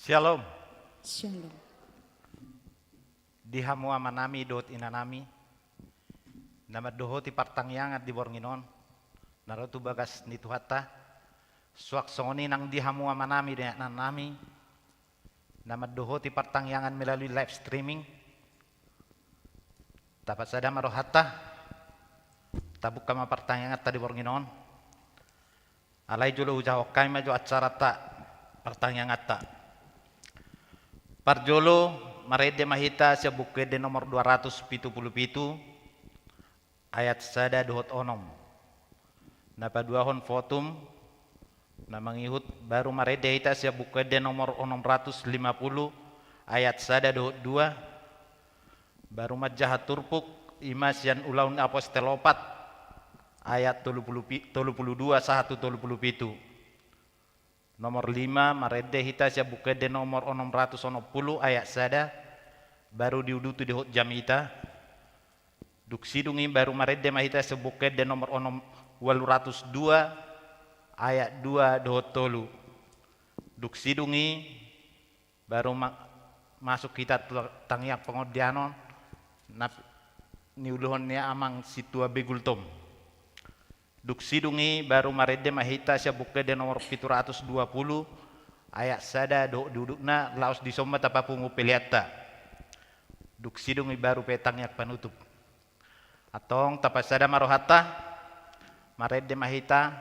Shalom. Shalom. Di hamua manami dot inanami. Nama dohoti partangyangat di bornginon. Narotu bagas ni tuhata. Suak songoni nang di hamua manami dengan nanami. Nama dohoti partangyangan melalui live streaming. Dapat sada marohata. Tabuk kama partangyangat tadi bornginon. Alai jolo ujahokai maju acara tak partangyangat tak. Parjolo marede mahita sia bukede nomor 277 ayat sada dohot onom. Napa duahon fotum na mangihut baru marede hita sia bukede nomor 650 ayat sada dohot 2 baru majahat turpuk imasian ulaun apostelopat ayat 32 1 37. Nomor 5 marede hita sia bukede nomor 610 ayat sada baru diudutu di hot jam ita. Duk sidungi baru marede mahita sia bukede nomor 802 ayat 2 dohot tolu. Duk sidungi baru masuk kita tangyak pengodianon niuluhonnya amang situa begultom. Duk sidungi baru marede mahita sia bukede nomor 720 ayat sada dudukna laos disomba tapapungu peliata. Duk sidungi baru petang yak panutup. Atong tapasada marohata marede mahita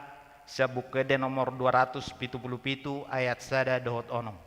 sia bukede nomor 277 ayat sada dohot onom.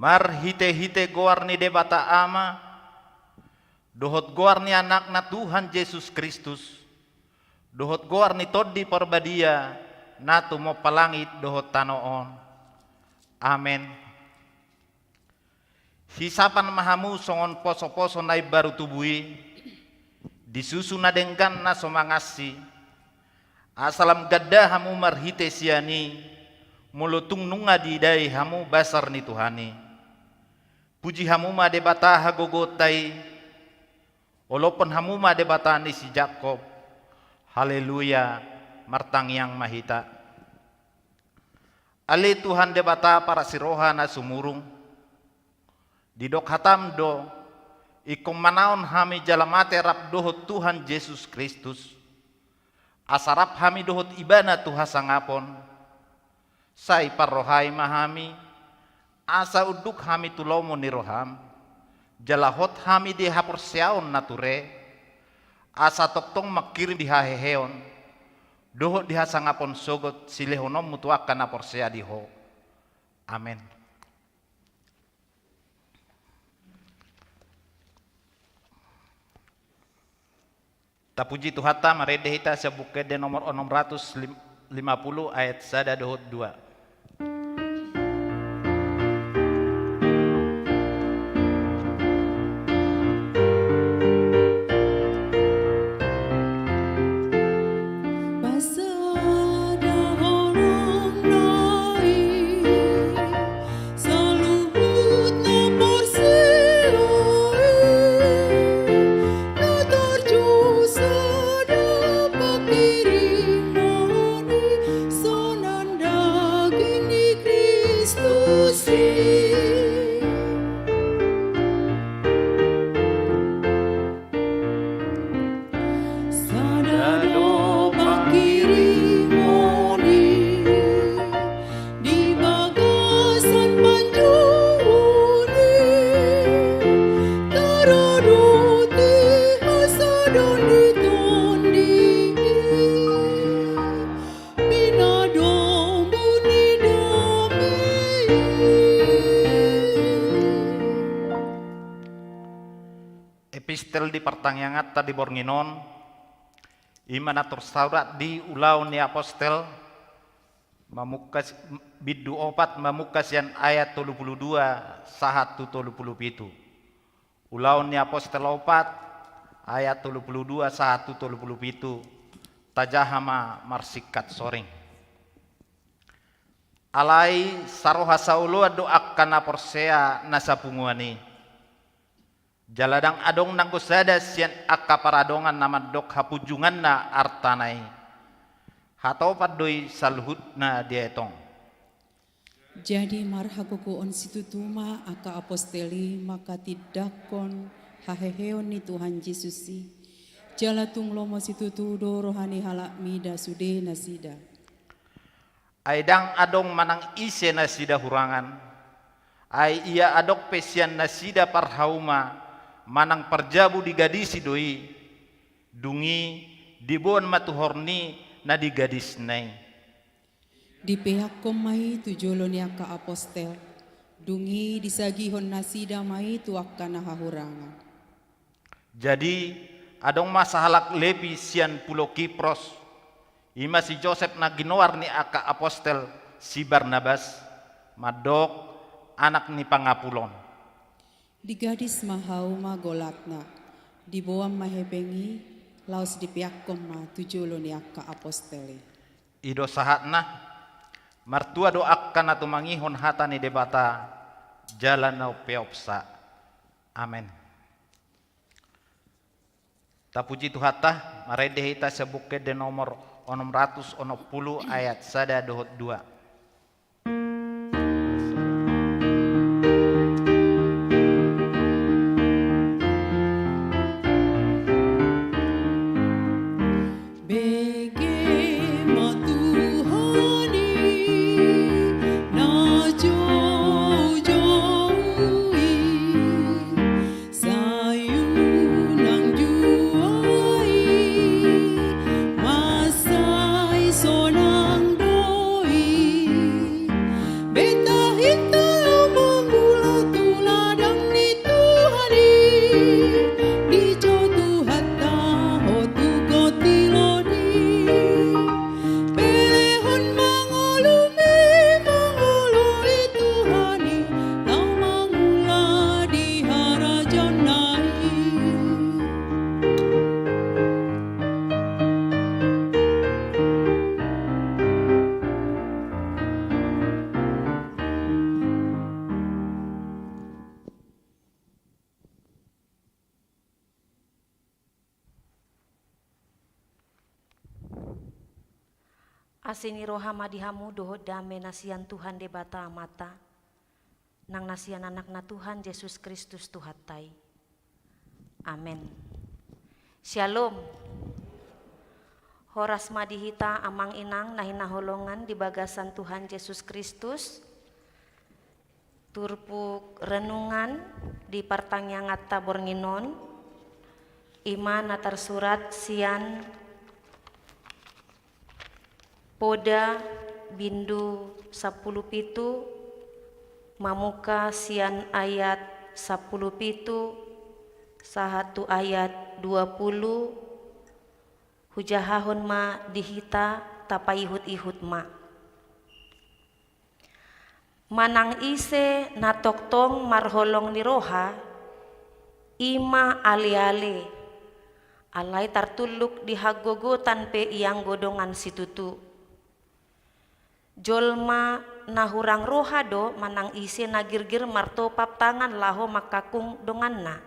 Mar hite-hite goar ni debata ama dohot goar ni anak na Tuhan Yesus Kristus dohot goar ni toddi porbadia na tumo palangit dohot tanoon. Amen. Hisapan mahamu songon poso-poso nai baru tubui disusu na denggan na somangasi asalam gadda hamu marhite siani mulutung nunga didai hamu basar ni Tuhani. Puji hamuma debata hagogotai olopon hamuma debata ni si Jakob. Haleluya martang yang mahita. Ali Tuhan debata para siroha na sumurung. Didok hatam do ikom manaon hami jalamate rap dohot Tuhan Yesus Kristus. Asarap hami dohot ibana Tuha sangapon. Sai parrohai mahami asa uduk hami tulomo ni roham jalahot hami di haporseaon nature asa toktong makirim di haheheon dohot di hasangapon sogot silehonom mutuakan naporsea diho. Amen. Tapuji Tuhata marede hita sia bukede nomor 650 ayat sada dohot 2. Epistel di pertanyaan tadi bornginon imana tersurat di ulau ni apostel mamukas bidu opat mamukas yang ayat 32 sahatu 37 ulau ni apostel opat ayat 32 sahatu 37 tajahama marsikat soring alai saroha saulu doakan aporsea nasapunguani jaladang adong nanggusada sian akka paradongan nama dok hapujungan na artanai hatau padoi salhutna dietong. Jadi marhakuku on situtuma aka aposteli maka tidakon haheheon ni Tuhan Yesusi jalatung lomo situtudo rohani halak mida sude nasida. Aidang adong manang ise nasida hurangan ai ia adok pesian nasida parhauma manang perjabu di gadisi doi dungi dibon matuhorni na di gadis nai di pihak komai tujolon ka apostel dungi disagihon nasida mai tuakana hahurangan jadi adong masa halak lepi sian pulau Kipros ima si Joseph na ginowar ni aka apostel si Barnabas madok anak ni pangapulon di gadis mahau magolatna di bawah mahebengi laos di pihak koma tujulon ka aposteli ido sahatna martua doakan atau mangihon hatani debata jalan nau peopsa amen tapuji tuhatah marede hita sebuke de nomor 610 ayat sada dohot 2 Asini roha madihamu doho dame nasian Tuhan debata mata nang nasian anak na Tuhan Yesus Kristus Tuhatai. Amin. Shalom. Horas madihita amang inang nahina holongan di bagasan Tuhan Yesus Kristus. Turpuk renungan di partangnya ngata bornginon. Iman natar surat sian Poda bindu 10 pitu mamuka sian ayat 10 pitu sahatu ayat 20 hujahahon ma dihita tapaihut-ihut ma manang ise natoktong marholong ni roha ima ale-ale alay tartuluk dihagogotan pe iyang godongan situtu jolma nahurang roha do manang ise nagirgir martopap tangan laho makakung donganna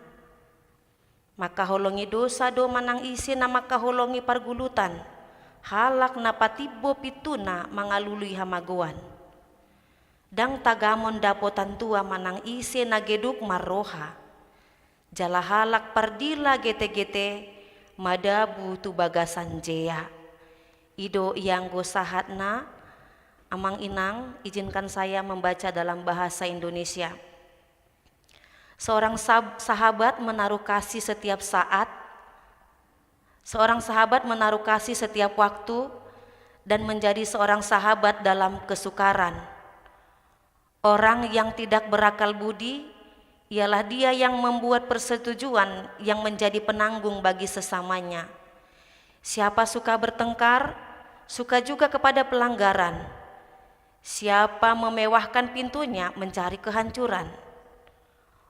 makaholongi dosa do manang ise na makaholongi pargulutan halak na patibbo pituna mangalului hamaguan Dang tagamon dapotan tua manang ise nageduk maroha. Jalahalak pardila gete-gete madabu tu bagasan jea. Ido yang gosahatna, amang inang, izinkan saya membaca dalam bahasa Indonesia. Seorang sahabat menaruh kasih setiap saat, seorang sahabat menaruh kasih setiap waktu, dan menjadi seorang sahabat dalam kesukaran. Orang yang tidak berakal budi ialah dia yang membuat persetujuan yang menjadi penanggung bagi sesamanya. Siapa suka bertengkar, suka juga kepada pelanggaran. Siapa memewahkan pintunya mencari kehancuran.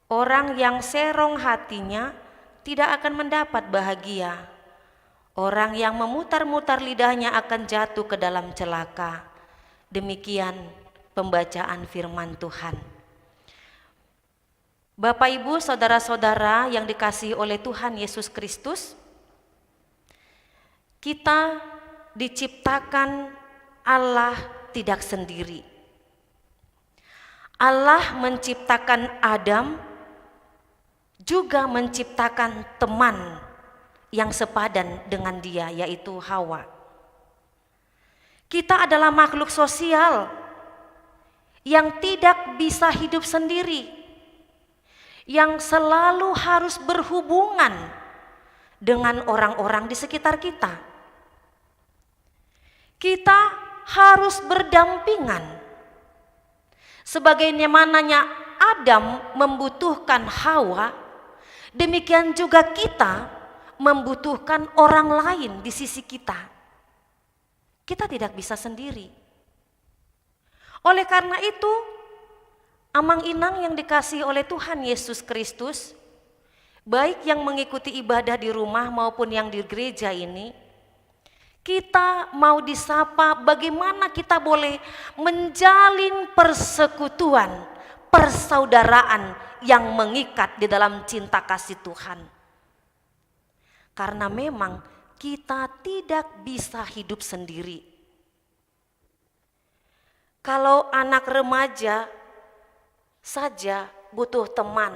Orang yang serong hatinya tidak akan mendapat bahagia. Orang yang memutar-mutar lidahnya akan jatuh ke dalam celaka. Demikian pembacaan firman Tuhan. Bapak, Ibu, saudara-saudara yang dikasihi oleh Tuhan Yesus Kristus, kita diciptakan Allah tidak sendiri. Allah menciptakan Adam, juga menciptakan teman yang sepadan dengan dia, yaitu Hawa. Kita adalah makhluk sosial yang tidak bisa hidup sendiri, yang selalu harus berhubungan dengan orang-orang di sekitar kita. Kita harus berdampingan. Sebagaimananya Adam membutuhkan Hawa, demikian juga kita membutuhkan orang lain di sisi kita. Kita tidak bisa sendiri. Oleh karena itu, amang inang yang dikasihi oleh Tuhan Yesus Kristus, baik yang mengikuti ibadah di rumah maupun yang di gereja ini, kita mau disapa bagaimana kita boleh menjalin persekutuan, persaudaraan yang mengikat di dalam cinta kasih Tuhan. Karena memang kita tidak bisa hidup sendiri. Kalau anak remaja saja butuh teman,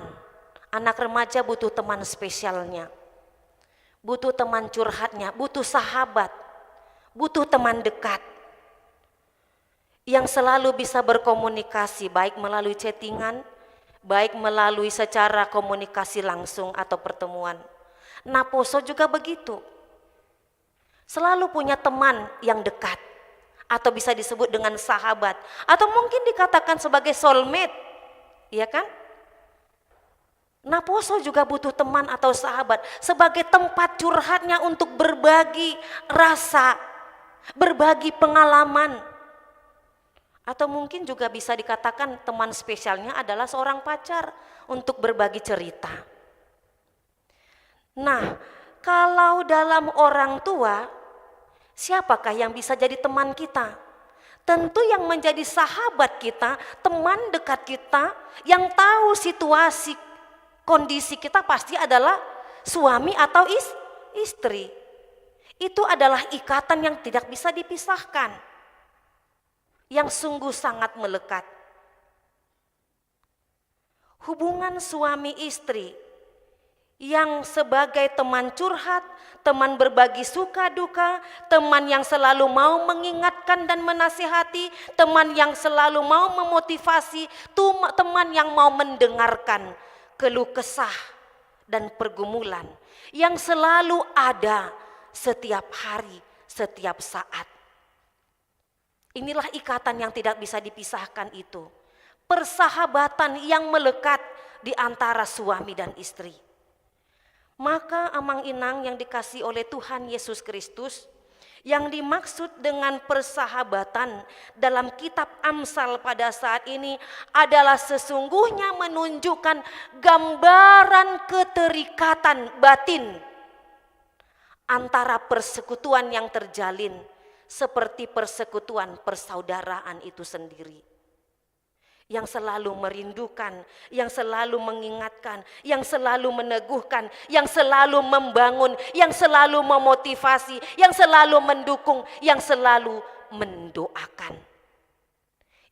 anak remaja butuh teman spesialnya, butuh teman curhatnya, butuh sahabat, butuh teman dekat yang selalu bisa berkomunikasi, baik melalui chattingan, baik melalui secara komunikasi langsung atau pertemuan. Naposo juga begitu, selalu punya teman yang dekat, atau bisa disebut dengan sahabat, atau mungkin dikatakan sebagai soulmate, iya kan? Naposo juga butuh teman atau sahabat sebagai tempat curhatnya untuk berbagi rasa, berbagi pengalaman. Atau mungkin juga bisa dikatakan teman spesialnya adalah seorang pacar untuk berbagi cerita. Nah, kalau dalam orang tua, siapakah yang bisa jadi teman kita? Tentu yang menjadi sahabat kita, teman dekat kita, yang tahu situasi, kondisi kita pasti adalah suami atau istri. Itu adalah ikatan yang tidak bisa dipisahkan, yang sungguh sangat melekat. Hubungan suami istri yang sebagai teman curhat, teman berbagi suka duka, teman yang selalu mau mengingatkan dan menasihati, teman yang selalu mau memotivasi, teman yang mau mendengarkan keluh kesah dan pergumulan, yang selalu ada setiap hari, setiap saat. Inilah ikatan yang tidak bisa dipisahkan itu. Persahabatan yang melekat di antara suami dan istri. Maka amang inang yang dikasihi oleh Tuhan Yesus Kristus, yang dimaksud dengan persahabatan dalam kitab Amsal pada saat ini adalah sesungguhnya menunjukkan gambaran keterikatan batin antara persekutuan yang terjalin seperti persekutuan persaudaraan itu sendiri. Yang selalu merindukan, yang selalu mengingatkan, yang selalu meneguhkan, yang selalu membangun, yang selalu memotivasi, yang selalu mendukung, yang selalu mendoakan.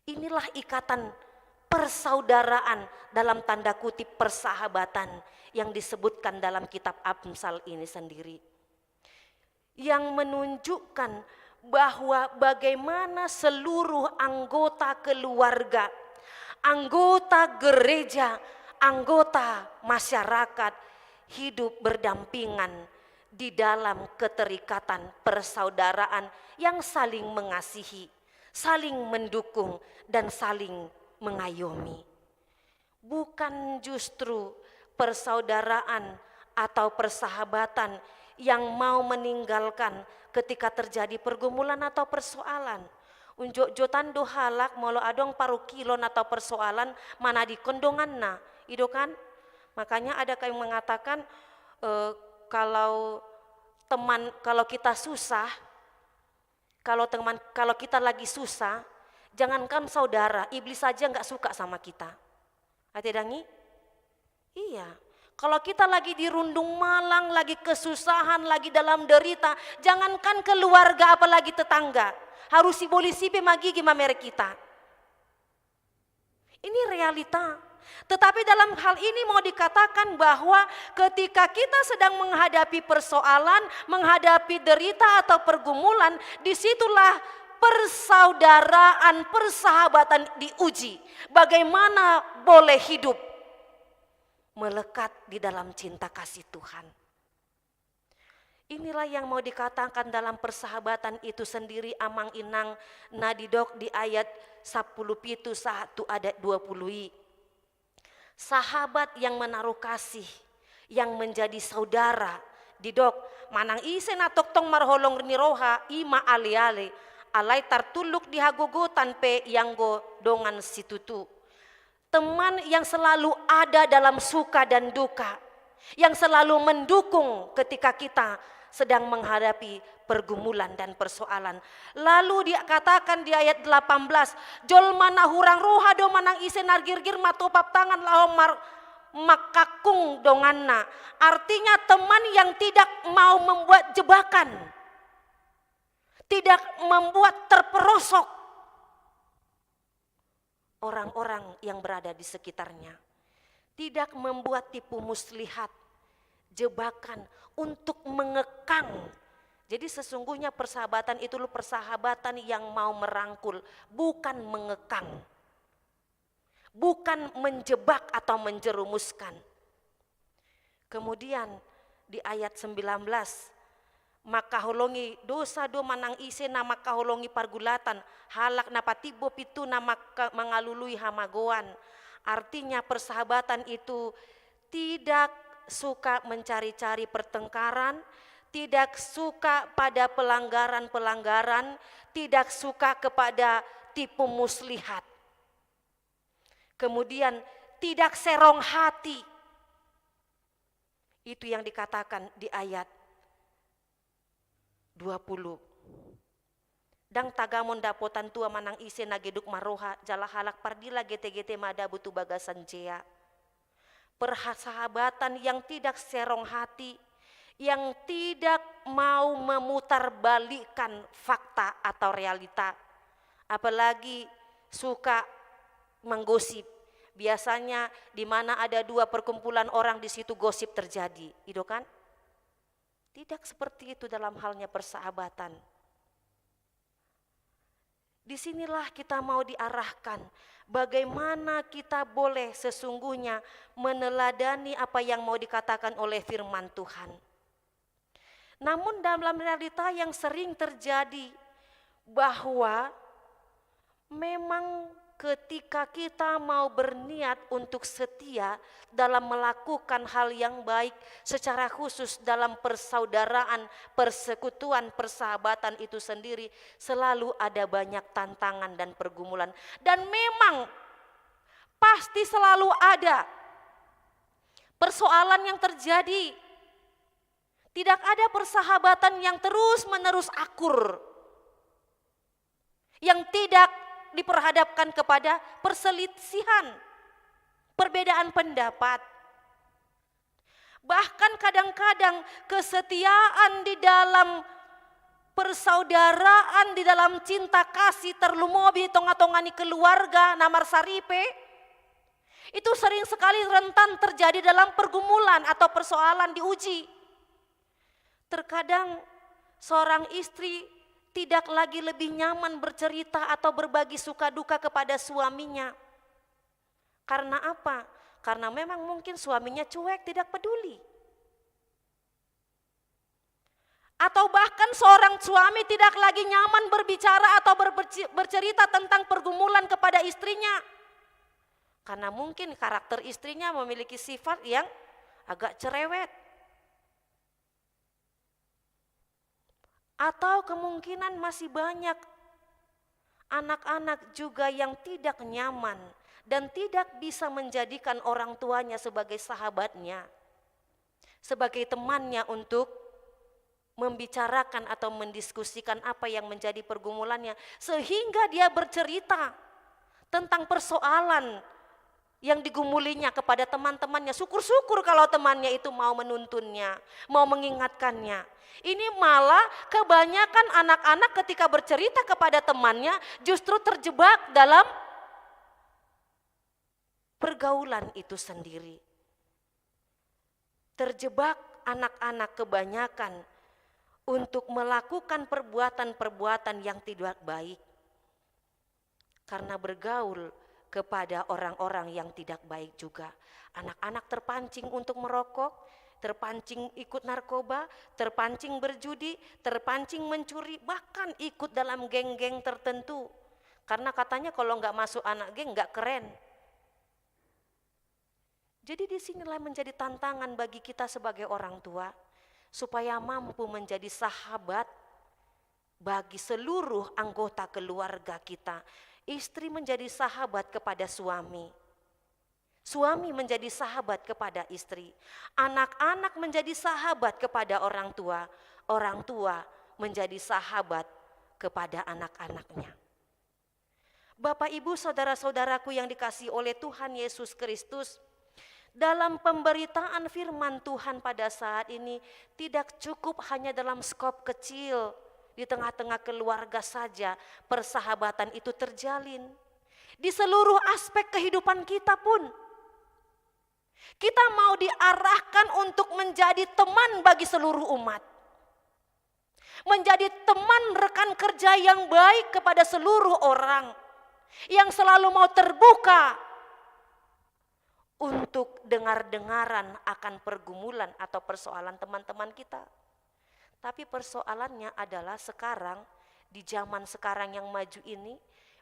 Inilah ikatan persaudaraan dalam tanda kutip persahabatan yang disebutkan dalam kitab Amsal ini sendiri. Yang menunjukkan bahwa bagaimana seluruh anggota keluarga, anggota gereja, anggota masyarakat hidup berdampingan di dalam keterikatan persaudaraan yang saling mengasihi, saling mendukung, dan saling mengayomi. Bukan justru persaudaraan atau persahabatan yang mau meninggalkan ketika terjadi pergumulan atau persoalan. Unjuk jotan do halak molo adong paru kilon atau persoalan mana di kondonganna, itu kan? Makanya ada yang mengatakan kalau kita susah, kalau kita lagi susah, jangankan saudara, iblis saja nggak suka sama kita. Hati dangi? Iya. Kalau kita lagi dirundung malang, lagi kesusahan, lagi dalam derita, jangankan keluarga apalagi tetangga, harus si polisi pemagi gimana kita. Ini realita. Tetapi dalam hal ini mau dikatakan bahwa ketika kita sedang menghadapi persoalan, menghadapi derita atau pergumulan, disitulah persaudaraan, persahabatan diuji. Bagaimana boleh hidup melekat di dalam cinta kasih Tuhan. Inilah yang mau dikatakan dalam persahabatan itu sendiri amang inang nadidok di ayat 10 pitu 1 ada 20. Sahabat yang menaruh kasih, yang menjadi saudara, didok manang isen atok tong marholong niroha ima ali-ali, alai tartuluk dihagogotan pe yang go dongan situtu. Teman yang selalu ada dalam suka dan duka, yang selalu mendukung ketika kita sedang menghadapi pergumulan dan persoalan. Lalu dikatakan di ayat 18, jol mana hurang roha do manang ise nargirgir matopap tangan lahong makakung donganna. Artinya teman yang tidak mau membuat jebakan, tidak membuat terperosok orang-orang yang berada di sekitarnya, tidak membuat tipu muslihat, jebakan untuk mengekang. Jadi sesungguhnya persahabatan itu persahabatan yang mau merangkul, bukan mengekang, bukan menjebak atau menjerumuskan. Kemudian di ayat 19, maka holongi dosa do manang ise nama kaholongi pargulatan halak napatibo pitu nama mengalului hamagoan. Artinya persahabatan itu tidak suka mencari-cari pertengkaran, tidak suka pada pelanggaran-pelanggaran, tidak suka kepada tipu muslihat. Kemudian tidak serong hati. Itu yang dikatakan di ayat 20. Dang tagamon dapotan tua manang ise nageduk maroha jala halak pardila gete-gete mada butu bagasan jea. Persahabatan yang tidak serong hati, yang tidak mau memutarbalikkan fakta atau realita, apalagi suka menggosip. Biasanya di mana ada dua perkumpulan orang di situ gosip terjadi, itu kan? Tidak seperti itu dalam halnya persahabatan. Disinilah kita mau diarahkan, bagaimana kita boleh sesungguhnya meneladani apa yang mau dikatakan oleh firman Tuhan. Namun dalam realita yang sering terjadi bahwa memang ketika kita mau berniat untuk setia dalam melakukan hal yang baik secara khusus dalam persaudaraan, persekutuan, persahabatan itu sendiri selalu ada banyak tantangan dan pergumulan. Dan memang pasti selalu ada persoalan yang terjadi. Tidak ada persahabatan yang terus-menerus akur, yang tidak diperhadapkan kepada perselisihan, perbedaan pendapat. Bahkan kadang-kadang kesetiaan di dalam persaudaraan di dalam cinta kasih terlumobi tonga-tongani keluarga namar saripe, itu sering sekali rentan terjadi dalam pergumulan atau persoalan diuji. Terkadang seorang istri tidak lagi lebih nyaman bercerita atau berbagi suka duka kepada suaminya. Karena apa? Karena memang mungkin suaminya cuek, tidak peduli. Atau bahkan seorang suami tidak lagi nyaman berbicara atau bercerita tentang pergumulan kepada istrinya. Karena mungkin karakter istrinya memiliki sifat yang agak cerewet. Atau kemungkinan masih banyak anak-anak juga yang tidak nyaman dan tidak bisa menjadikan orang tuanya sebagai sahabatnya, sebagai temannya untuk membicarakan atau mendiskusikan apa yang menjadi pergumulannya, sehingga dia bercerita tentang persoalan yang digumulinya kepada teman-temannya. Syukur-syukur kalau temannya itu mau menuntunnya, mau mengingatkannya. Ini malah kebanyakan anak-anak ketika bercerita kepada temannya justru terjebak dalam pergaulan itu sendiri. Terjebak anak-anak kebanyakan untuk melakukan perbuatan-perbuatan yang tidak baik. Karena bergaul kepada orang-orang yang tidak baik juga. Anak-anak terpancing untuk merokok, terpancing ikut narkoba, terpancing berjudi, terpancing mencuri, bahkan ikut dalam geng-geng tertentu. Karena katanya kalau nggak masuk anak geng nggak keren. Jadi disinilah menjadi tantangan bagi kita sebagai orang tua, supaya mampu menjadi sahabat bagi seluruh anggota keluarga kita. Istri menjadi sahabat kepada suami. Suami menjadi sahabat kepada istri. Anak-anak menjadi sahabat kepada orang tua. Orang tua menjadi sahabat kepada anak-anaknya. Bapak, Ibu, saudara-saudaraku yang dikasihi oleh Tuhan Yesus Kristus, dalam pemberitaan firman Tuhan pada saat ini tidak cukup hanya dalam skop kecil di tengah-tengah keluarga saja persahabatan itu terjalin. Di seluruh aspek kehidupan kita pun kita mau diarahkan untuk menjadi teman bagi seluruh umat. Menjadi teman rekan kerja yang baik kepada seluruh orang. Yang selalu mau terbuka untuk dengar-dengaran akan pergumulan atau persoalan teman-teman kita. Tapi persoalannya adalah sekarang, di zaman sekarang yang maju ini,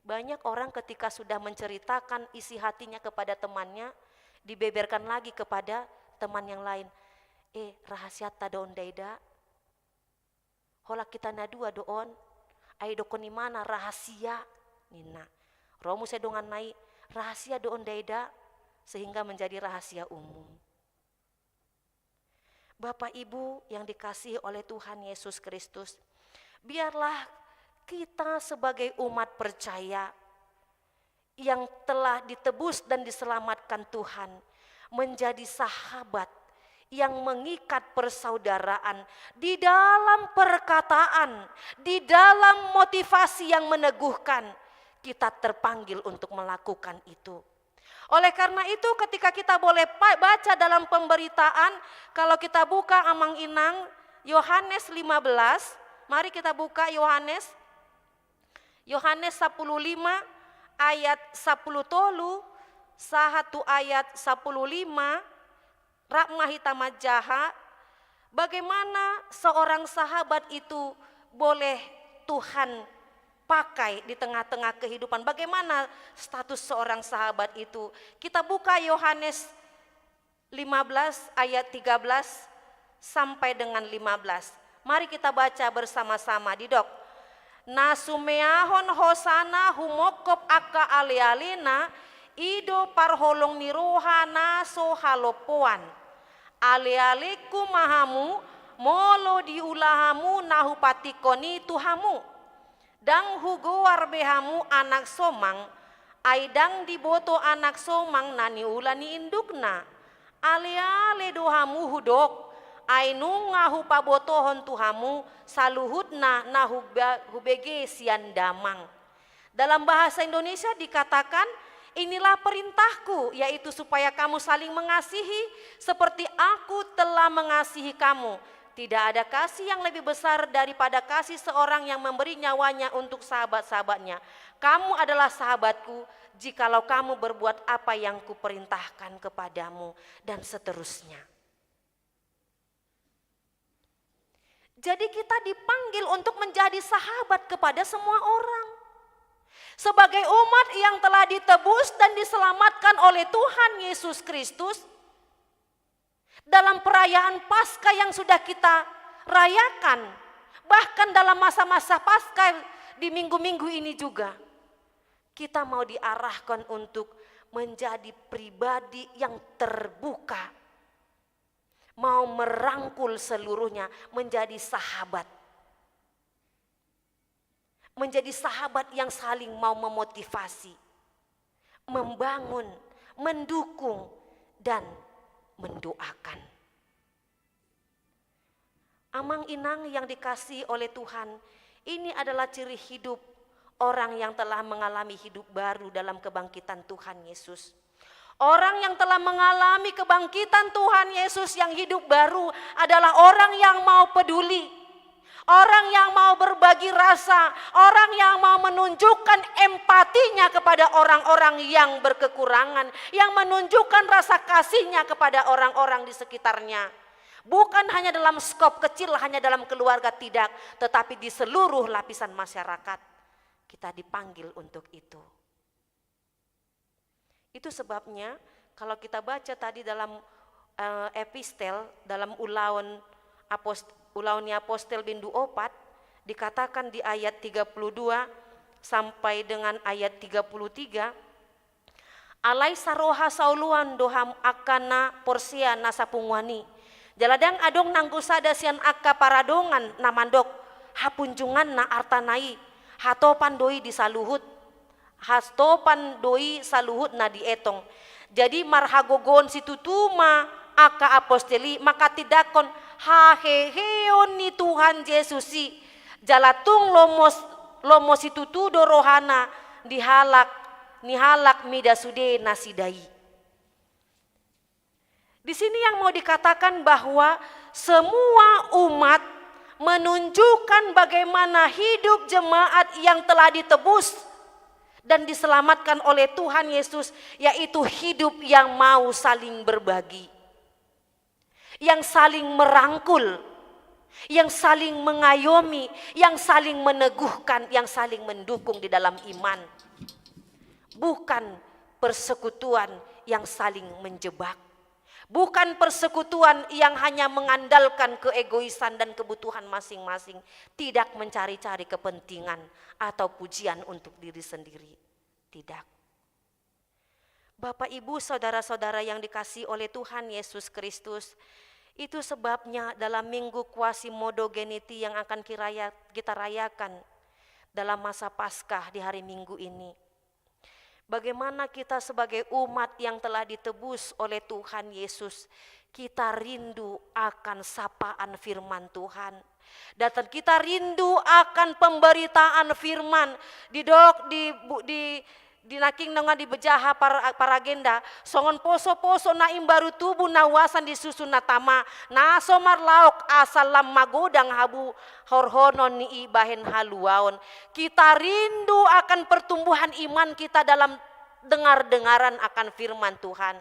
banyak orang ketika sudah menceritakan isi hatinya kepada temannya, dibeberkan lagi kepada teman yang lain. Rahasia ta doon daida. Hola kita na dua doon. Ay dokon mana rahasia. Nina. Romu saya dongan naik rahasia doon daida. Sehingga menjadi rahasia umum. Bapak Ibu yang dikasihi oleh Tuhan Yesus Kristus, biarlah kita sebagai umat percaya yang telah ditebus dan diselamatkan Tuhan menjadi sahabat yang mengikat persaudaraan di dalam perkataan, di dalam motivasi yang meneguhkan. Kita terpanggil untuk melakukan itu. Oleh karena itu ketika kita boleh baca dalam pemberitaan, kalau kita buka Amang Inang Yohanes 15, mari kita buka Yohanes 15 ayat 10 tolu, sahatu ayat 15, Rakmah Hitamat Jaha, bagaimana seorang sahabat itu boleh Tuhan pakai di tengah-tengah kehidupan. Bagaimana status seorang sahabat itu? Kita buka Yohanes 15 ayat 13 sampai dengan 15. Mari kita baca bersama-sama di dok. Nasumeahon hosana humokop aka ale-alena ido parholong niroha naso halopoan. Ale-aleku mahamu molo diulahamu nahupatikoni tuhamu. Dang hugo warbehamu anak somang, aidang diboto anak somang nani ulani indukna. Ale-ale dohamu hudok, ainunga hupabotohon tuhamu saluhutna na hubege sian damang. Dalam bahasa Indonesia dikatakan, inilah perintahku, yaitu supaya kamu saling mengasihi seperti aku telah mengasihi kamu. Tidak ada kasih yang lebih besar daripada kasih seorang yang memberi nyawanya untuk sahabat-sahabatnya. Kamu adalah sahabatku jikalau kamu berbuat apa yang kuperintahkan kepadamu, dan seterusnya. Jadi kita dipanggil untuk menjadi sahabat kepada semua orang. Sebagai umat yang telah ditebus dan diselamatkan oleh Tuhan Yesus Kristus, dalam perayaan Paskah yang sudah kita rayakan, bahkan dalam masa-masa Paskah di minggu-minggu ini juga, kita mau diarahkan untuk menjadi pribadi yang terbuka, mau merangkul seluruhnya, menjadi sahabat. Menjadi sahabat yang saling mau memotivasi, membangun, mendukung, dan mendoakan. Amang inang yang dikasihi oleh Tuhan, ini adalah ciri hidup orang yang telah mengalami hidup baru dalam kebangkitan Tuhan Yesus. Orang yang telah mengalami kebangkitan Tuhan Yesus yang hidup baru adalah orang yang mau peduli, orang yang mau berbagi rasa, orang yang mau menunjukkan empatinya kepada orang-orang yang berkekurangan, yang menunjukkan rasa kasihnya kepada orang-orang di sekitarnya. Bukan hanya dalam skop kecil, hanya dalam keluarga, tidak, tetapi di seluruh lapisan masyarakat kita dipanggil untuk itu. Itu sebabnya kalau kita baca tadi dalam epistel, dalam Ulauni Apostel Bindu Opat, dikatakan di ayat 32 sampai dengan ayat 33, alai saroha sauluan doham akana porsia nasapungwani, jaladang adong nanggusada sian akka paradongan namandok, hapunjungan na artanai, hatopan doi disaluhut, hastopan doi saluhut na dietong. Jadi marhagogon situtuma aka aposteli maka tidakon haheheon ni Tuhan Yesusi jalatung lomos situtu dorohana nihalak midasude nasidai. Di sini yang mau dikatakan bahwa semua umat menunjukkan bagaimana hidup jemaat yang telah ditebus dan diselamatkan oleh Tuhan Yesus, yaitu hidup yang mau saling berbagi, yang saling merangkul, yang saling mengayomi, yang saling meneguhkan, yang saling mendukung di dalam iman. Bukan persekutuan yang saling menjebak. Bukan persekutuan yang hanya mengandalkan keegoisan dan kebutuhan masing-masing, tidak mencari-cari kepentingan atau pujian untuk diri sendiri. Tidak. Bapak, Ibu, saudara-saudara yang dikasihi oleh Tuhan Yesus Kristus, itu sebabnya dalam Minggu Quasimodogeniti yang akan kita rayakan dalam masa Paskah di hari Minggu ini, bagaimana kita sebagai umat yang telah ditebus oleh Tuhan Yesus, kita rindu akan sapaan firman Tuhan. Dan kita rindu akan pemberitaan firman di naking nonga di bejaha para agenda songon poso-poso na imbaru tubuh nawasan di susun natama na somar laok asalam magodang habu horhonon ni ibahen haluaon. Kita rindu akan pertumbuhan iman kita dalam dengar-dengaran akan firman Tuhan.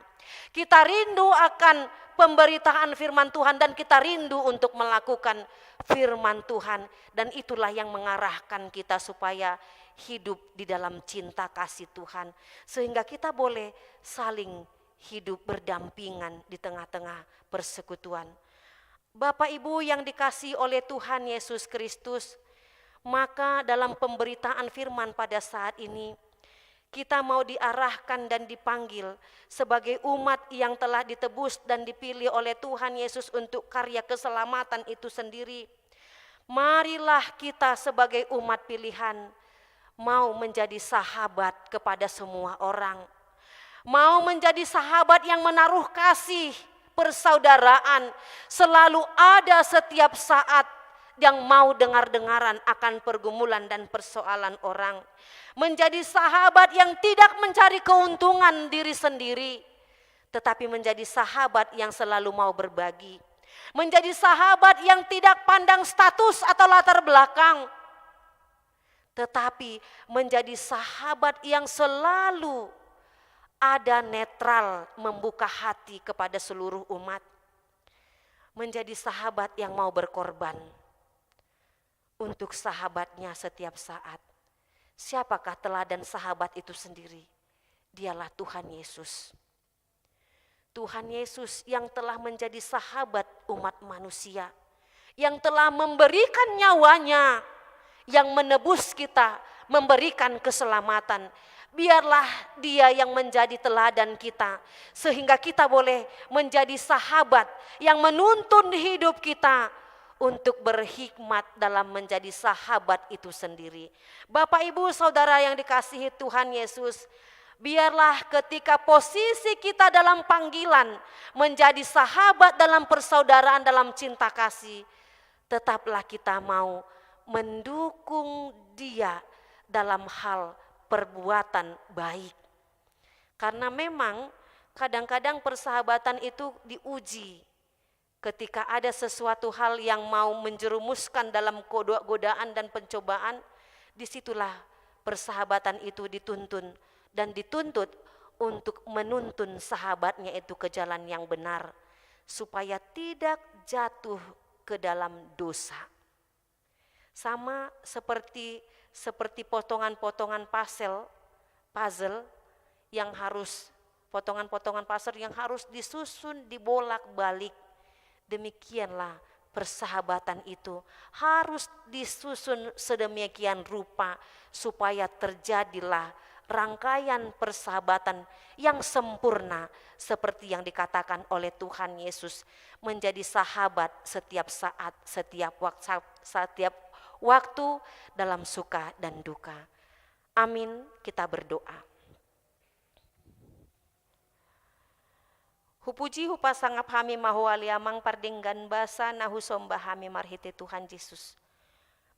Kita rindu akan pemberitaan firman Tuhan dan kita rindu untuk melakukan firman Tuhan, dan itulah yang mengarahkan kita supaya hidup di dalam cinta kasih Tuhan, sehingga kita boleh saling hidup berdampingan di tengah-tengah persekutuan. Bapak Ibu yang dikasihi oleh Tuhan Yesus Kristus, maka dalam pemberitaan firman pada saat ini kita mau diarahkan dan dipanggil sebagai umat yang telah ditebus dan dipilih oleh Tuhan Yesus untuk karya keselamatan itu sendiri. Marilah kita sebagai umat pilihan mau menjadi sahabat kepada semua orang. Mau menjadi sahabat yang menaruh kasih persaudaraan, selalu ada setiap saat yang mau dengar-dengaran akan pergumulan dan persoalan orang. Menjadi sahabat yang tidak mencari keuntungan diri sendiri, tetapi menjadi sahabat yang selalu mau berbagi. Menjadi sahabat yang tidak pandang status atau latar belakang, tetapi menjadi sahabat yang selalu ada netral, membuka hati kepada seluruh umat. Menjadi sahabat yang mau berkorban untuk sahabatnya setiap saat. Siapakah teladan sahabat itu sendiri? Dialah Tuhan Yesus. Tuhan Yesus yang telah menjadi sahabat umat manusia, yang telah memberikan nyawanya, yang menebus kita, memberikan keselamatan. Biarlah Dia yang menjadi teladan kita, sehingga kita boleh menjadi sahabat yang menuntun hidup kita untuk berhikmat dalam menjadi sahabat itu sendiri. Bapak, Ibu, Saudara yang dikasihi Tuhan Yesus, biarlah ketika posisi kita dalam panggilan menjadi sahabat dalam persaudaraan, dalam cinta kasih, tetaplah kita mau mendukung Dia dalam hal perbuatan baik. Karena memang kadang-kadang persahabatan itu diuji. Ketika ada sesuatu hal yang mau menjerumuskan dalam godaan dan pencobaan, disitulah persahabatan itu dituntun dan dituntut untuk menuntun sahabatnya itu ke jalan yang benar, supaya tidak jatuh ke dalam dosa. Sama seperti potongan-potongan puzzle yang harus potongan-potongan puzzle yang harus disusun, dibolak-balik. Demikianlah persahabatan itu harus disusun sedemikian rupa supaya terjadilah rangkaian persahabatan yang sempurna seperti yang dikatakan oleh Tuhan Yesus, menjadi sahabat setiap saat, setiap waktu dalam suka dan duka. Amin. Kita berdoa. Hupuji hupasangap hami mahuali amang pardinggan basa nahu sombah hami marhite Tuhan Yesus.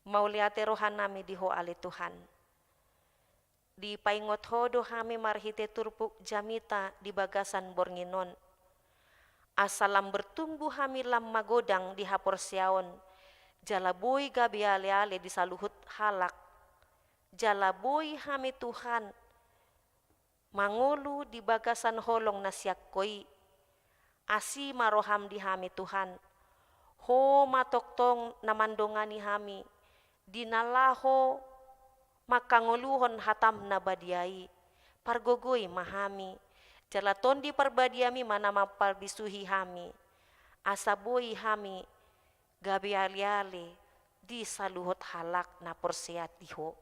Mauliate rohanami diho ali Tuhan. Di paingot hodo hami marhite turpuk jamita di bagasan bornginon. Asalam bertumbuh hami lam magodang di hapor siaon. Jalabui gabi ale-ale di saluhut halak. Jalabui hami Tuhan. Mangulu di bagasan holong nasiak koi. Asi maroham di hami Tuhan. Ho matoktong namandongani hami. Dinalaho makanguluhon hatam na badiai. Pargogoy mahami. Jalaton di parbadiami manama parbisuhi hami. Asaboy hami. Gabi ali-ali di saluhut halak na porseat diho.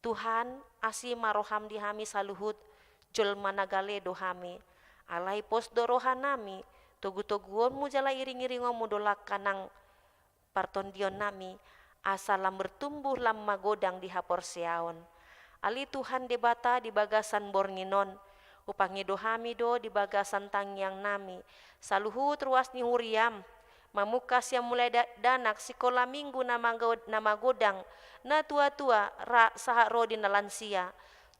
Tuhan asi maroham di hami saluhut jol managale do hami. Alai pos dorohan nami, togu-toguon mu jala iring-iringon mu dolak kanang partondion nami, asalam bertumbuh lam magodang di hapor seaon. Ali Tuhan debata di bagasan bornginon, upangi dohami do di bagasan tangyang nami, saluhut ruas ni huriam, mamukas yang mulai danak sikola minggu nama godang, na tua-tua ra saha rodi na lansia.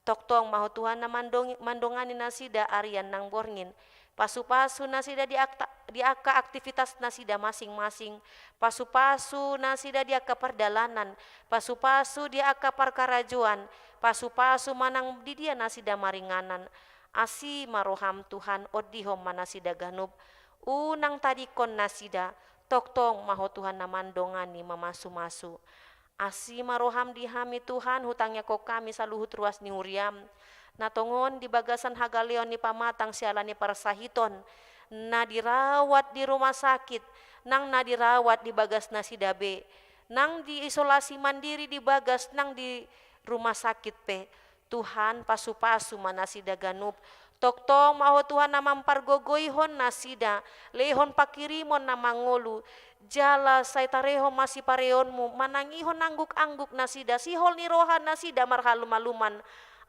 Toktong mahu Tuhan na mandongani nasida arian nang borngin. Pasu-pasu nasida di aka aktivitas nasida masing-masing. Pasu-pasu nasida di aka perdalanan. Pasu-pasu di aka parkarajuan. Pasu-pasu manang di dia nasida maringanan. Asi maroham Tuhan odihom manasida ganub. Unang tadikon nasida. Toktong mahu Tuhan na mandongani mamasu-masu. Asi maroham di hami Tuhan hutangnya ko kami saluhut ruas ni huriam. Natongon di bagasan hagaleon ni pamatang siala ni parasahiton. Na dirawat di rumah sakit. Nang na dirawat di bagas nasi dabe. Nang di isolasi mandiri di bagas nang di rumah sakit pe. Tuhan pasu-pasu manasida ganup. Toktong maho Tuhan na mampargogoyhon nasida. Lehon pakirimon na mangolu. Jala saitareho masih pareonmu manangihon angguk-angguk nasida sihol ni rohan nasida marhalum-maluman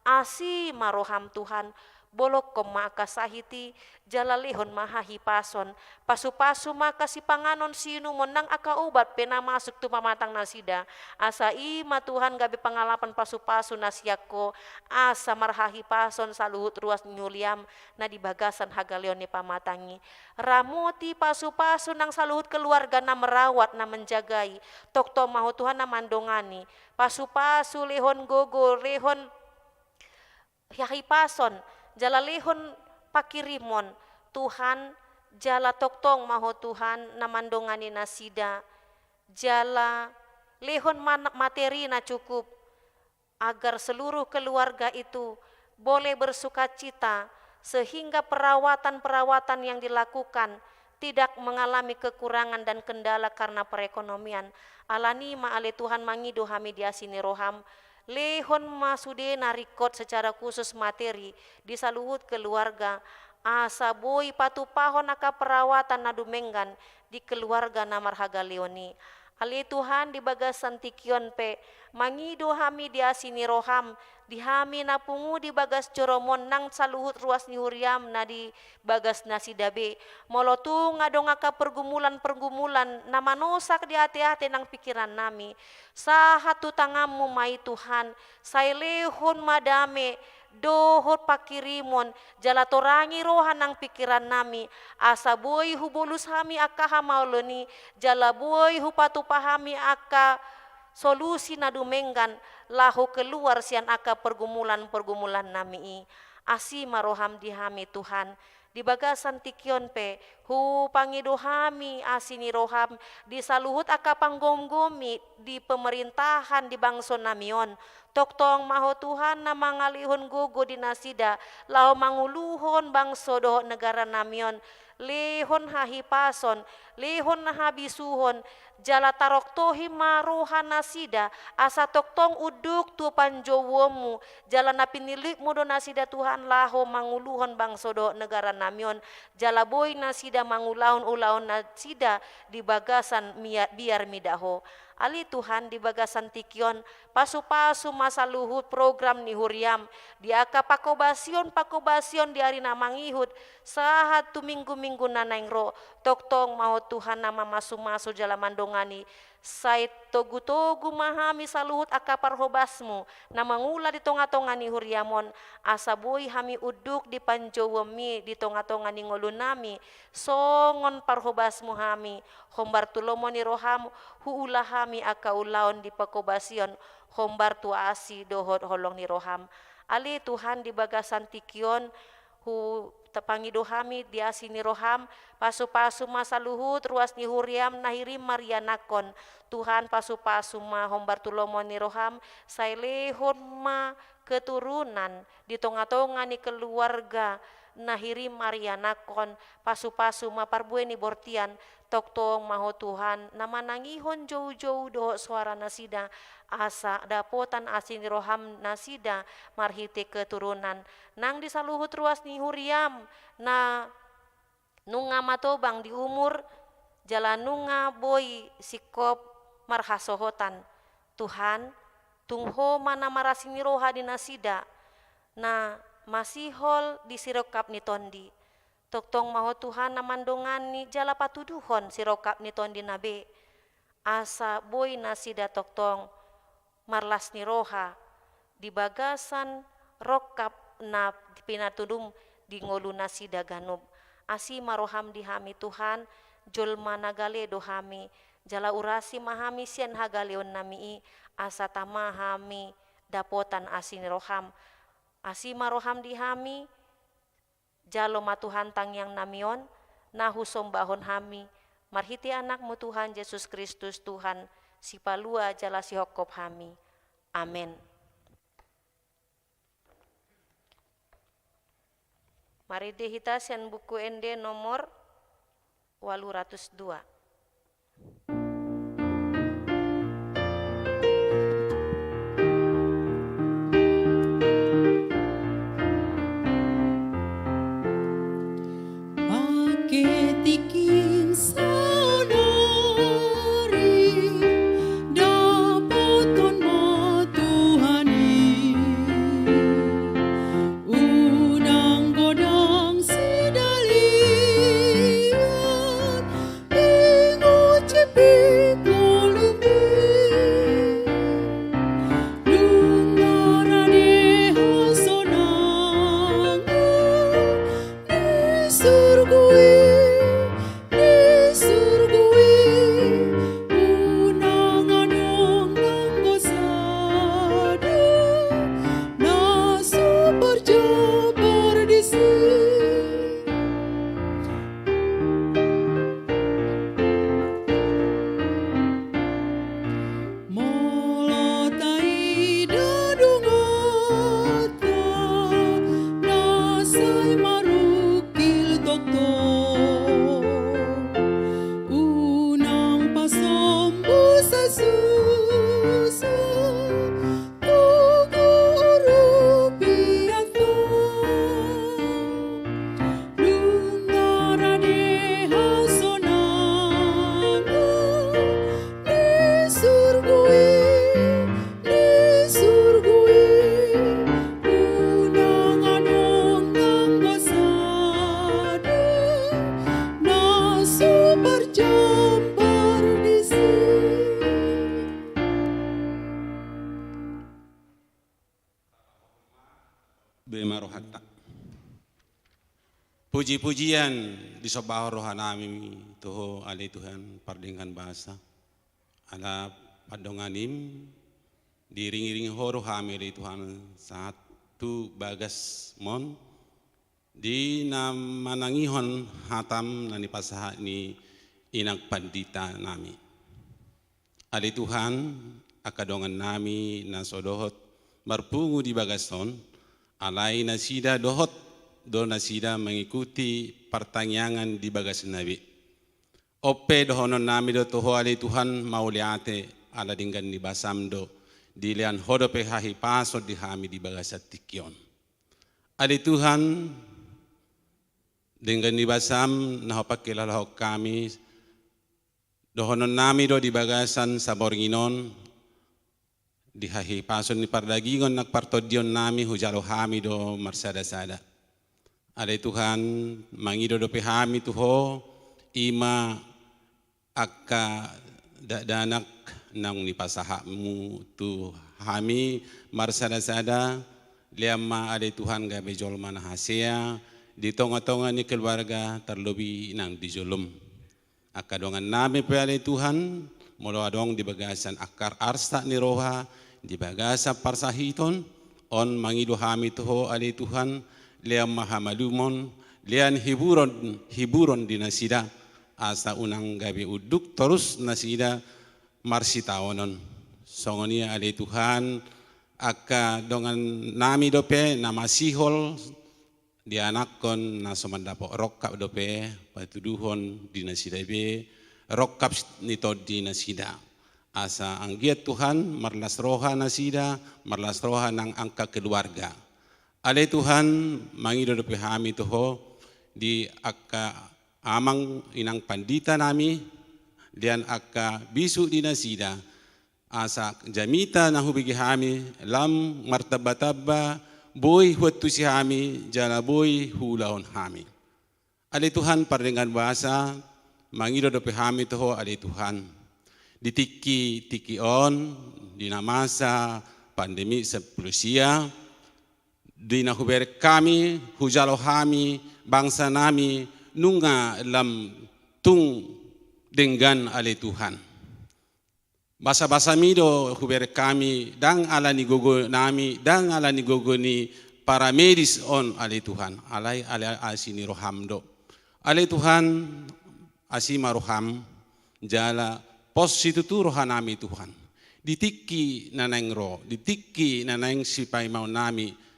asi maroham Tuhan bolok koma akasahiti jalalehon mahahi pason pasu-pasu maka si panganon sinu monang aka obat pena masuk tu pamatang nasida asa ima Tuhan gabe pangalapan pasu-pasu nasiako asa marhahi pason saluhut ruas nyuliam na di bagasan hagaleon ni pamatangi ramoti pasu-pasu nang saluhut keluarga na merawat na menjagai tokto mahu Tuhan na mandongani pasu-pasu lehon gogo lehon yahi pason jala lehon pakirimon Tuhan jala toktong maho Tuhan namandongani nasida jala lehon materi na cukup agar seluruh keluarga itu boleh bersukacita sehingga perawatan-perawatan yang dilakukan tidak mengalami kekurangan dan kendala karena perekonomian alani ma'ale Tuhan mangido hami diasini roham lehon masude narikot secara khusus materi disaluhut keluarga asa boy patupahon aka perawatan nadumenggan di keluarga namarhaga leoni ali Tuhan di bagasan tikion pe mangido hami diasini roham di hami napungu di bagas coromon nang saluhut ruas ni huriam na di bagas nasi dabe molotu ngadong aka pergumulan namanosak di hati-hati nang pikiran nami sahatu tangamu mai Tuhan sailehon madame dohot pakirimon jala torangi rohan nang pikiran nami asa boy hubolus hami aka hamauloni jala boy hupatu pahami aka solusi nadumenggan lahu keluar sian aka pergumulan nami asima roham dihami Tuhan di bagasan tikion pe hu pangido hami asini roham disaluhut aka panggomgomi di pemerintahan di bangso namion toktong maho Tuhan na mangalihon gogo di nasida lao manguluhon bangso doho negara namion lehon hahi pason lehon nahabisuhon jala taroktohi maruhan nasida asa toktong uduk tu panjowomu jala napinilik mudo nasida Tuhan laho manguluhon bangso doho negara namion jala boy nasida mangulaon nasida di bagasan biar midaho ali Tuhan di bagasan tikion pasu-pasu masa luhut program ni huriam di aka pakobasion di hari namangihut sahat tu minggu nanaing ro toktong mau Tuhan nama masu jala mandongani sai togu mahami saluhut aka parhobasmu na mangula di tonga-tonga ni huriamon asa boy hami uduk di panjowemi di tonga-tonga ni ngolunami songon parhobasmu hami hombar tulomo ni roham huula hami aka ulaon di pakobasion hombar tu asi dohot holong ni roham ali Tuhan di bagasan tikion hu tepangido hami di asini roham pasu-pasu masa luhut ruas ni huriam nahirim marianakon Tuhan pasu-pasu ma hombar tulomo ni roham sailehon ma keturunan di tonga-tonga ni keluarga nahirim marianakon pasu-pasu ma parbueni bortian toktong maho Tuhan nama nangihon jauh-jauh doho suara nasida asa dapotan asin roham nasida marhite keturunan nang disaluhut ruas ni huriam na nunga matobang di umur jala nunga boy sikop marhasohotan Tuhan tungho mana marasini roha di nasida na masihol di sirokap ni tondi toktong maho Tuhan namandongani jala patuduhon sirokap ni tondi nabe asa boy nasida toktong marlas ni roha di bagasan rokap na pinatudum di ngolu nasida ganub asi maroham dihami Tuhan jolma nagale dohami jala urasi mahami sian hagaleon nami asa tamahami dapotan asin roham asi maroham dihami jalo matuhan tang yang namion nahu sombahon hami marhiti anakmu Tuhan Yesus Kristus Tuhan si palua jala si hokop hami amin. Mari dihita sian buku ende nomor 802. Paketikin saudari dapoton mo Tuhani udang Puji-pujian di sobah rohanami toho alai Tuhan pardingkan bahasa. Ala padonganim diring-ring horo hami alai Tuhan satu bagas mon di manangihon hatam nani pasaha ni inag pandita nami. Alai Tuhan akadongan nami na sodohot marpungu di bagason alai nasida dohot do nasida mengikuti pertanyaan di bagas nabi. Ope dohonon nami do toho alai Tuhan mauliate ala dinggan di basam do dilian hodope hahi pasot di hami di bagasat tikion. Alai Tuhan dengan di basam nahopak kilalahok kami dohonon nami do di bagasan saboringinon di hahi pason ni pardagingon nakpartodion nami hujalo hami do marsada-sada. Alai Tuhan mangido do pehami tuho ima akka danak nang ni pasahamu tu hami marsada-sada liama alai Tuhan gabe jolman hasea di tonga-tonga ni keluarga terlebih nang dijolum. Akadongan nami pe alai Tuhan molo adong di bagasan akar arsa ni roha di bagasa parsahiton on mangido hami tuho alai Tuhan liam mahamalumon lian hiburon di nasida asa unang gabi uduk terus nasida marsitaonon songonia alai Tuhan akka dongan nami dope nama sihol di anakon na somandapo rokkap dope patuduhon di nasida be rokkap nito di nasida asa anggiat Tuhan marlas roha nasida marlas roha nang angka keluarga. Alai Tuhan mangido do pehami toho di akka amang inang pandita nami dian akka bisu di nasida asa jamita na hubigi hami lam martabataba boy huatu si hami jala boy hulaon hami. Alai Tuhan pardengan bahasa mangido do pehami toho alai Tuhan ditiki on di masa pandemi sepulusia di nahuber kami, hujalo kami, bangsa nami, nunga lam tung dengan alai Tuhan. Basa-basa mido huber kami, dang ala ni gogo nami, dang ala ni gogo ni para medis on alai Tuhan. Alai asini rohamdo. Alai Tuhan asima roham, jala pos situ tu rohanami Tuhan. Ditiki naneng ro, ditiki naneng sipai mau nami,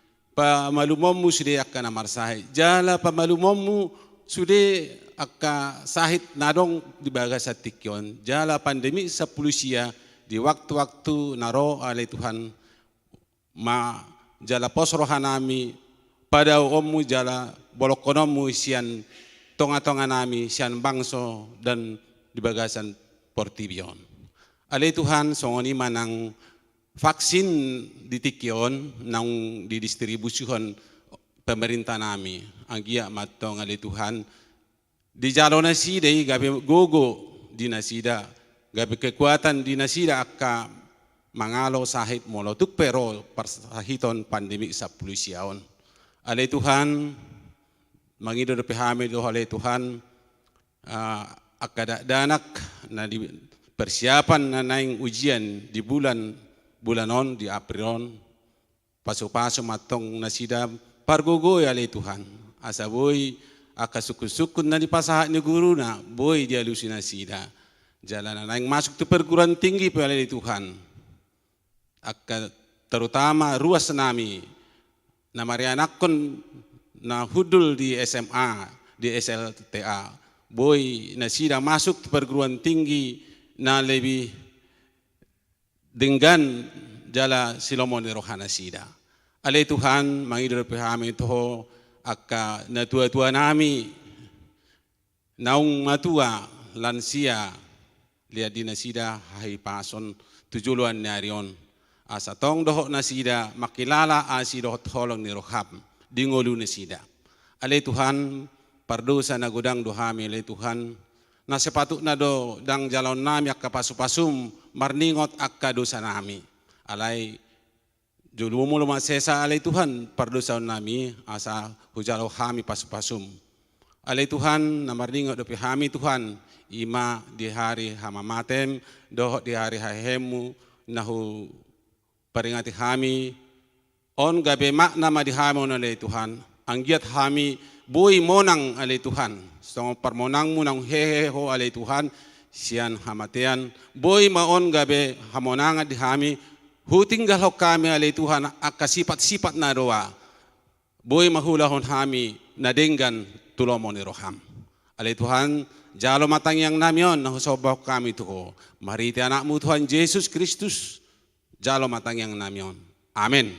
pamalumommu sudah akan amar sahid jala pamalumommu sudah akan sahid nadong di bagasat tikion jala pandemi sepulusia di waktu-waktu naro alai Tuhan ma jala pos rohanami pada ommu jala bolokonommu sian tonga-tonga nami sian bangso dan di bagasan portibion alai Tuhan songoni manang vaksin ditikion nang didistribusikan pemerintah nami anggia matong alai Tuhan di jalon nasida gabe gogo di nasida gabe kekuatan di nasida akka mangalo sahid molotuk pero persahiton pandemi 10 siaon alai Tuhan mangido do pehame do alai Tuhan akka danak na di persiapan na naing ujian di bulanon di Aprilon paso-paso matong nasida pargogoy alai Tuhan asa boy aka sukun-sukun na di pasaha ni guru na boy dia lusi nasida jalan na yang masuk tu perguruan tinggi pe alai Tuhan aka terutama ruas nami na marianakon na hudul di SMA di SLTA boy nasida masuk tu perguruan tinggi na lebih dengan jala silomon rohana sida. Alai Tuhan mangido pehami toho akka na tua-tua nami naung matua lansia lihat di nasida hai pason tujuluan narion asa tong dohok nasida makilala asi dohot holong ni rohab di ngolu nasida. Alai Tuhan pardosa na godang dohami alai Tuhan na sepatut na do dang jalon nami akka pasu-pasum marningot akka dosa nami alai julumu luma sesa alai Tuhan pardosa nami asa hujalo kami pasu-pasum Alai Tuhan namardingo dopi hami Tuhan ima di hari hama matem dohok di hari hahemu nahu peringati hami on gabe makna ma di hami on alai Tuhan anggiat hami bui monang alai Tuhan song permonang munang heheho alai Tuhan sian hamatean bui ma on gabe hamonanga di hami hutinggal hok kami alai Tuhan akasifat-sifat na doa bui mahulahon hami nadenggan tulomon ni roham. Alai Tuhan, jalo matang yang namion na husobah kami tuho. Mariti anakmu Tuhan Yesus Kristus, jalo matang yang namion. Amin.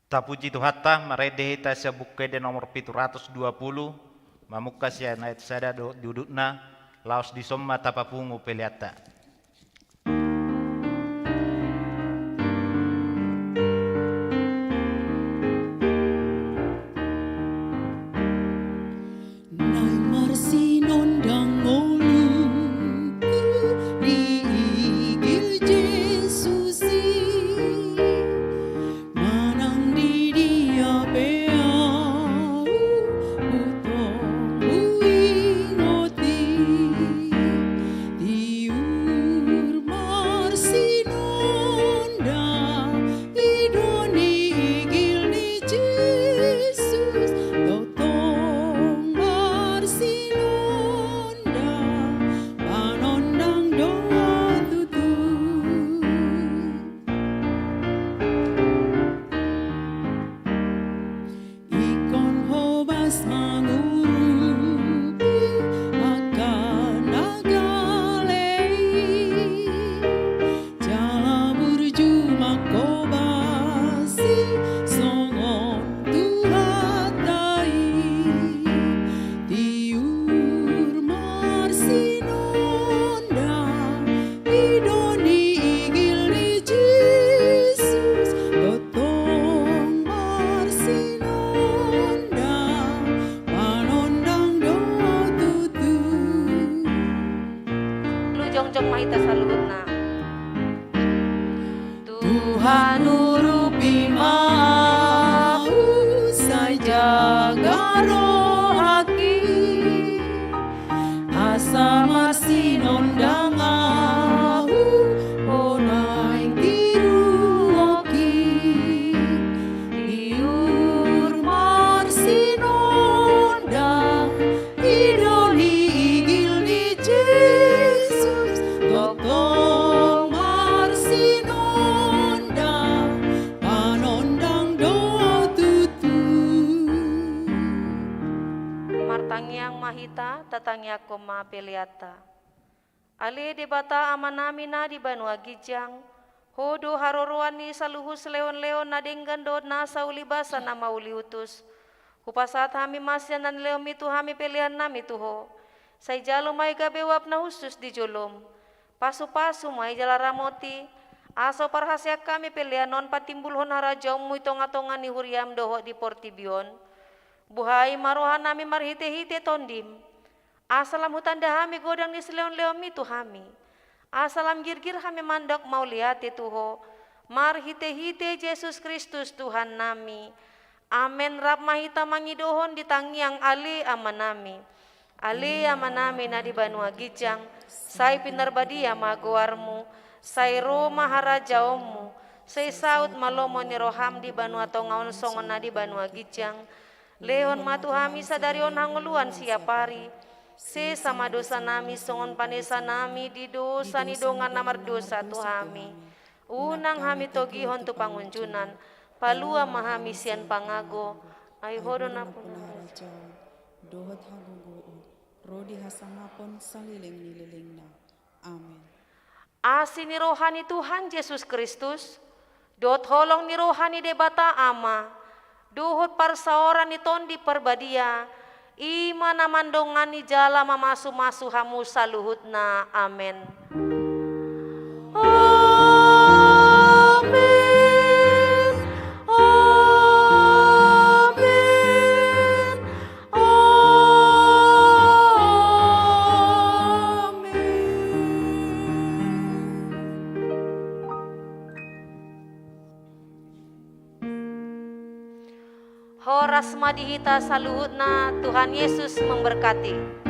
Tapuji Tuhatta marede hita sia bukkede nomor 720 mamuka sia naik sada dudukna laos disomma tapapungu peliata. Tuhan urupi mau saja garo aki asa masih nondang aku onai tiru oki iur marsi nondang idoni igil di Jesus totong marsi nondang panondang doa tutu martangyang mahita tatangya koma peliata ale debata amanamina di Banua Gijang hodo haroroani saluhus leon-leon nadenggan do na saulibasa na mauli utus hupasat hami masyan dan leom itu hami pilihan nami tuho say jalo may gabewap na husus di jolom pasu-pasu may jalaramoti aso parhasyak kami pilihan non patimbulhon harajaw mo itonga-tonga ni huriam doho di Portibion buhay marohan nami marhite-hite tondim asalam hutan dahami godang ni seleon-leom itu hami asalam girgir hami mandok mau lihat tuho marhite-hite Yesus Kristus Tuhan nami amen rap mahita mangidohon di tangyang ali amanami ali amanami na di Banua Gijang say pinarbadia magoarmu say Roma harajaomu say saut malomo ni roham di Banua Tongaon songon na di Banua Gijang leon matuhami sadarion hanguluan siapari se sama dosa nami songon panesa nami di dosa ni dongan namar dosa tuhami unang hami togihon tu pangunjunan palua mahami sian pangago ay hodon apun dohot hagugo rodi hasamapon salileng nilileng na amin. Asi ni rohani Tuhan Yesus Kristus dot holong ni rohani debata ama duhut parsaoran ni tondi perbadia ima namandongani jala mamasu-masu hamu saluhutna amen. Amen. Amen. Amen. Horas madihita saluhutna, Tuhan Yesus memberkati.